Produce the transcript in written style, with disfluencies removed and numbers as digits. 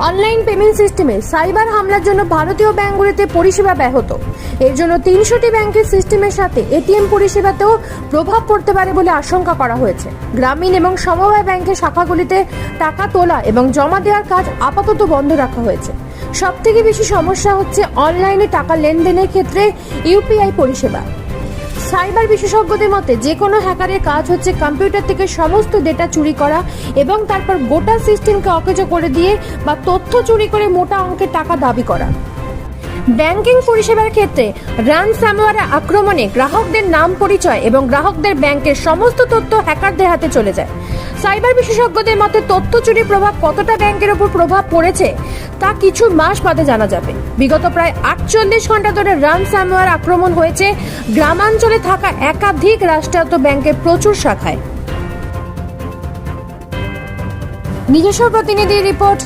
Online payment সিস্টেমে cyber হামলার জন্য ভারতীয় ব্যাংকগুলিতে পরিষেবা ব্যাহত। এর জন্য 300টি ব্যাংকের সিস্টেমের সাথে এটিএম পরিষেবাতেও প্রভাব পড়তে পারে বলে আশঙ্কা করা হয়েছে। গ্রামীণ এবং সমবায় ব্যাংকের শাখাগুলিতে টাকা তোলা এবং জমা দেওয়ার কাজ আপাতত বন্ধ রাখা হয়েছে। সবথেকে বেশি সমস্যা হচ্ছে অনলাইনে টাকা লেনদেনের ক্ষেত্রে ইউপিআই পরিষেবা। সাইবার বিশেষজ্ঞদের মতে যে কোনো হ্যাকারের কাজ হচ্ছে কম্পিউটার থেকে সমস্ত ডেটা চুরি করা এবং তারপর গোটা সিস্টেমকে অকেজো করে দিয়ে বা তথ্য চুরি করে মোটা অঙ্কের টাকা দাবি করা। ব্যাংকিং পরিষেবার ক্ষেত্রে রানসামওয়্যার আক্রমণে গ্রাহকদের নাম পরিচয় এবং গ্রাহকদের ব্যাংকের সমস্ত তথ্য হ্যাকারদের হাতে চলে যায়। সাইবার বিশেষজ্ঞদের মতে তথ্য চুরির প্রভাব কতটা ব্যাংকের উপর প্রভাব পড়েছে তা কিছু মাস বাদে জানা যাবে। বিগত প্রায় 48 ঘন্টা ধরে রানসামওয়্যার আক্রমণ হয়েছে গ্রামাঞ্চলে থাকা একাধিক রাষ্ট্রায়ত্ত ব্যাংকের প্রচুর শাখায়। নিজস্ব প্রতিনিধি রিপোর্ট।